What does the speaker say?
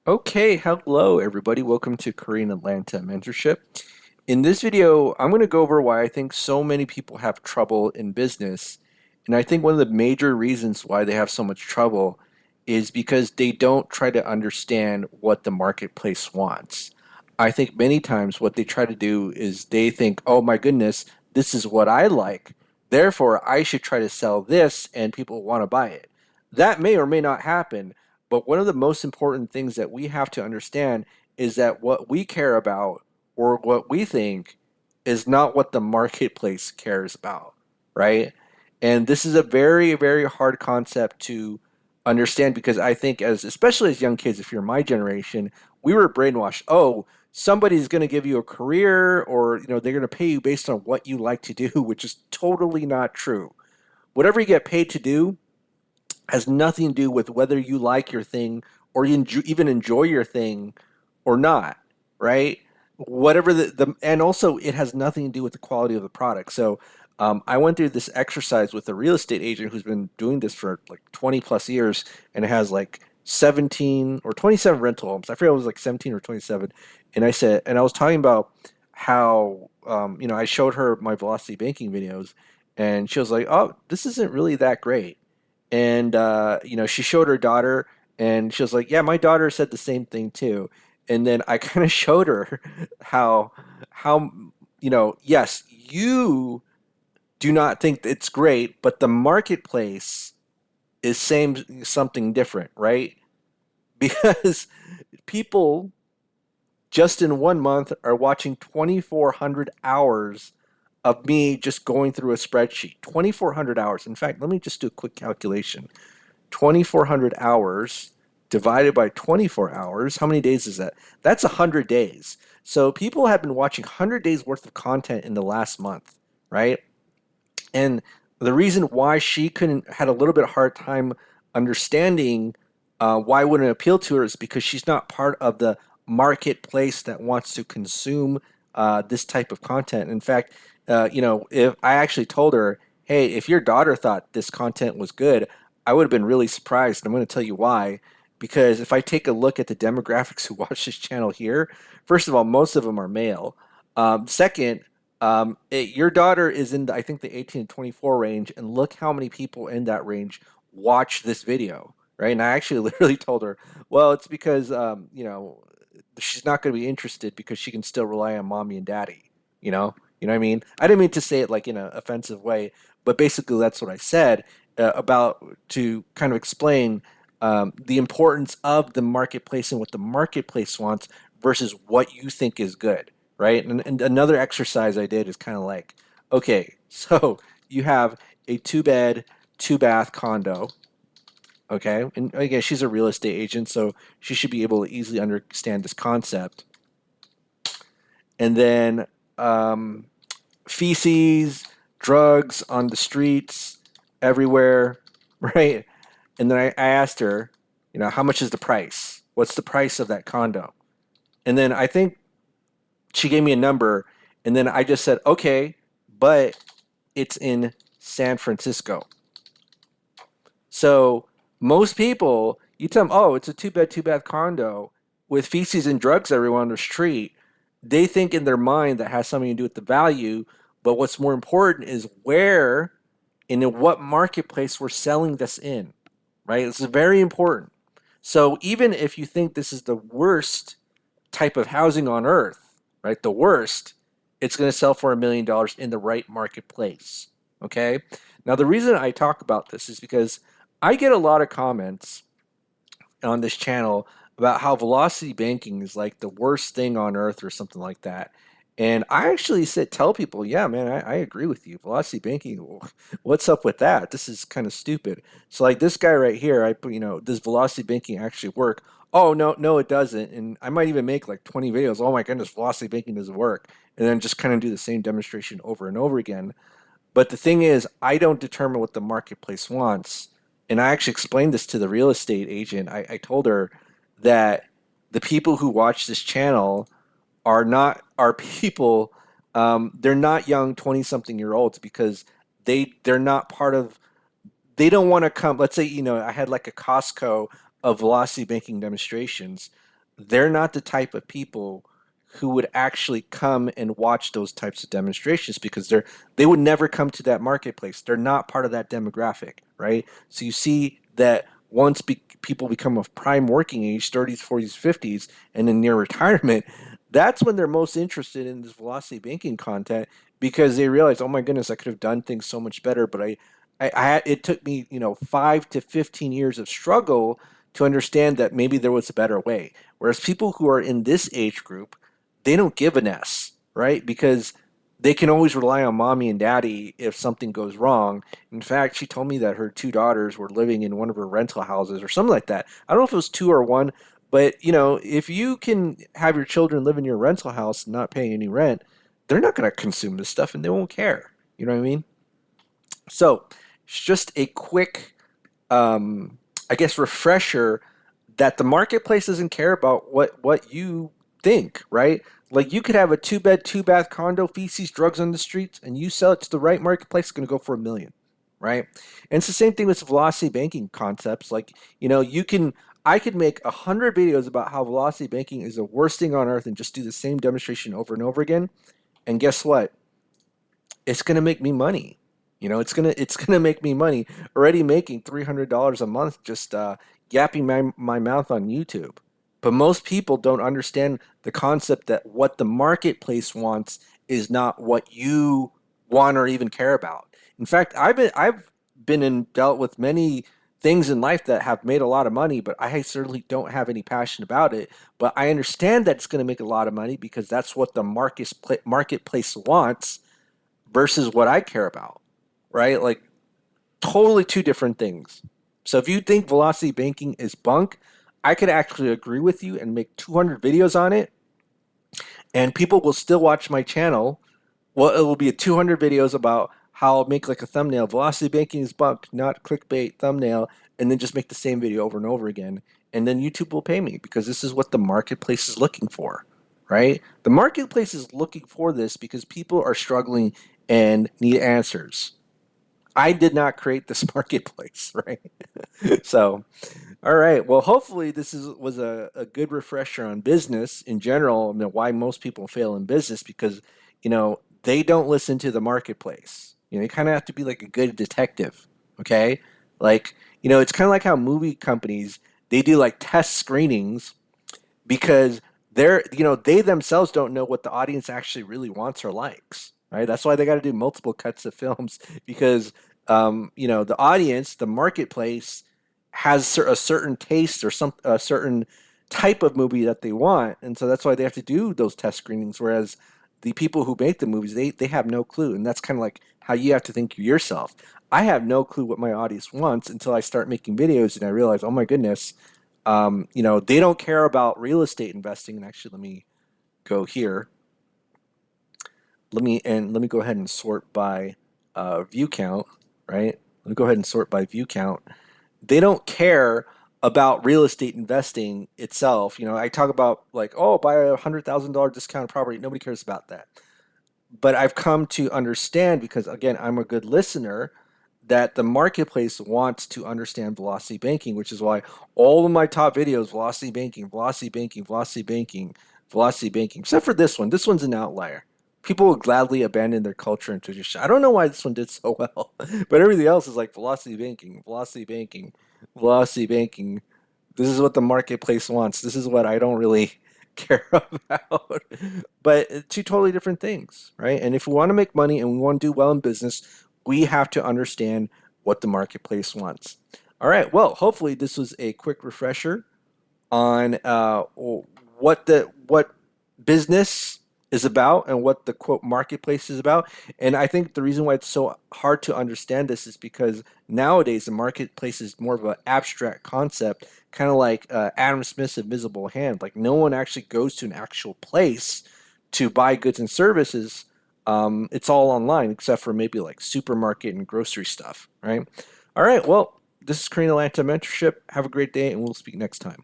Okay, hello everybody. Welcome to Korean Atlanta Mentorship. In this video, I'm going to go over why I think so many people have trouble in business. And I think one of the major reasons why they have so much trouble is because they don't try to understand what the marketplace wants. I think many times what they try to do is they think, oh my goodness, this is what I like. Therefore, I should try to sell this and people want to buy it. That may or may not happen, but one of the most important things that we have to understand is that what we care about or what we think is not what the marketplace cares about, right? And this is a very, very hard concept to understand because I think as especially as young kids, if you're my generation, we were brainwashed. Oh, somebody's going to give you a career or they're going to pay you based on what you like to do, which is totally not true. Whatever you get paid to do has nothing to do with whether you like your thing or you even enjoy your thing or not, right? Whatever and also it has nothing to do with the quality of the product. So I went through this exercise with a real estate agent who's been doing this for like 20 plus years and it has like 17 or 27 rental homes. I forget it was like 17 or 27. And I was talking about how, I showed her my velocity banking videos and she was like, oh, this isn't really that great. And she showed her daughter and she was like, yeah, my daughter said the same thing too. And then I kind of showed her how how yes, you do not think it's great, but the marketplace is saying something different, right? Because people just in 1 month are watching 2,400 hours of me just going through a spreadsheet. 2,400 hours. In fact, let me just do a quick calculation. 2,400 hours divided by 24 hours. How many days is that? That's 100 days. So people have been watching 100 days worth of content in the last month, right? And the reason why she couldn't had a little bit hard time understanding why it wouldn't appeal to her is because she's not part of the marketplace that wants to consume this type of content. In fact, if I actually told her, "Hey, if your daughter thought this content was good, I would have been really surprised." And I'm going to tell you why. Because if I take a look at the demographics who watch this channel here, first of all, most of them are male. Second, your daughter is in, I think, the 18 to 24 range, and look how many people in that range watch this video, right? And I actually literally told her, well, it's because, she's not going to be interested because she can still rely on mommy and daddy, you know what I mean? I didn't mean to say it like in an offensive way, but basically that's what I said about to kind of explain the importance of the marketplace and what the marketplace wants versus what you think is good, right? And another exercise I did is kind of like, okay, so you have a two bed, two bath condo, okay? And again, she's a real estate agent, so she should be able to easily understand this concept. And then um, feces, drugs on the streets, everywhere, right? And then I asked her, how much is the price? What's the price of that condo? And then I think she gave me a number, and then I just said, okay, but it's in San Francisco. So most people, you tell them, oh, it's a two bed, two bath condo with feces and drugs everywhere on the street. They think in their mind that has something to do with the value. But what's more important is where and in what marketplace we're selling this in, right? This is very important. So even if you think this is the worst type of housing on earth, right? The worst, it's going to sell for $1 million in the right marketplace. Okay. Now, the reason I talk about this is because I get a lot of comments on this channel about how velocity banking is like the worst thing on earth or something like that. And I actually tell people, yeah, man, I agree with you. Velocity banking, what's up with that? This is kind of stupid. So like this guy right here, does velocity banking actually work? Oh, no, no, it doesn't. And I might even make like 20 videos. Oh my goodness, velocity banking doesn't work. And then just kind of do the same demonstration over and over again. But the thing is, I don't determine what the marketplace wants. And I actually explained this to the real estate agent. I told her that the people who watch this channel are not are people. They're not young 20-something year olds because they're not part of. They don't want to come. Let's say I had like a Costco of velocity banking demonstrations. they're not the type of people who would actually come and watch those types of demonstrations because they would never come to that marketplace. They're not part of that demographic, right? So you see that once people become of prime working age, 30s, 40s, 50s, and then near retirement, that's when they're most interested in this velocity banking content because they realize, oh my goodness, I could have done things so much better, but it took me, 5 to 15 years of struggle to understand that maybe there was a better way. Whereas people who are in this age group, they don't give an S, right? Because they can always rely on mommy and daddy if something goes wrong. In fact, she told me that her two daughters were living in one of her rental houses or something like that. I don't know if it was two or one, but if you can have your children live in your rental house and not paying any rent, they're not going to consume this stuff and they won't care. You know what I mean? So, it's just a quick I guess refresher that the marketplace doesn't care about what you think, right? Like you could have a two bed, two bath condo, feces, drugs on the streets, and you sell it to the right marketplace, it's going to go for 1 million, right? And it's the same thing with velocity banking concepts. Like I could make 100 videos about how velocity banking is the worst thing on earth and just do the same demonstration over and over again. And guess what? It's gonna make me money. It's gonna make me money. Already making $300 a month just yapping my mouth on YouTube. But most people don't understand the concept that what the marketplace wants is not what you want or even care about. In fact, I've been and dealt with many things in life that have made a lot of money, but I certainly don't have any passion about it. But I understand that it's going to make a lot of money because that's what the marketplace wants versus what I care about, right? Like totally two different things. So if you think velocity banking is bunk, I could actually agree with you and make 200 videos on it, and people will still watch my channel. Well, it will be 200 videos about how I'll make like a thumbnail. Velocity banking is bunk, not clickbait thumbnail, and then just make the same video over and over again. And then YouTube will pay me because this is what the marketplace is looking for, right? The marketplace is looking for this because people are struggling and need answers. I did not create this marketplace, right? So, all right. Well, hopefully this was a good refresher on business in general. I mean, why most people fail in business because they don't listen to the marketplace. You kind of have to be like a good detective. Okay, like it's kind of like how movie companies they do like test screenings because they themselves don't know what the audience actually really wants or likes, right? That's why they got to do multiple cuts of films because the audience, the marketplace has a certain taste or a certain type of movie that they want, and so that's why they have to do those test screenings. Whereas the people who make the movies, they have no clue, and that's kind of like how you have to think yourself. I have no clue what my audience wants until I start making videos and I realize, oh my goodness, they don't care about real estate investing. And actually, let me go here. Let me go ahead and sort by view count. Right. Let me go ahead and sort by view count. They don't care about real estate investing itself. I talk about like, oh, buy $100,000 discounted property. Nobody cares about that. But I've come to understand because again, I'm a good listener that the marketplace wants to understand velocity banking, which is why all of my top videos, velocity banking, velocity banking, velocity banking, velocity banking, except for this one. This one's an outlier. People will gladly abandon their culture and tradition. I don't know why this one did so well, but everything else is like velocity banking, velocity banking, velocity banking. This is what the marketplace wants. This is what I don't really care about. But two totally different things, right? And if we want to make money and we want to do well in business, we have to understand what the marketplace wants. All right. Well, hopefully this was a quick refresher on what business is about and what the quote marketplace is about. And I think the reason why it's so hard to understand this is because nowadays the marketplace is more of an abstract concept, kind of like Adam Smith's invisible hand. Like no one actually goes to an actual place to buy goods and services. It's all online except for maybe like supermarket and grocery stuff, right? All right. Well, this is Karina Lanta Mentorship. Have a great day, and we'll speak next time.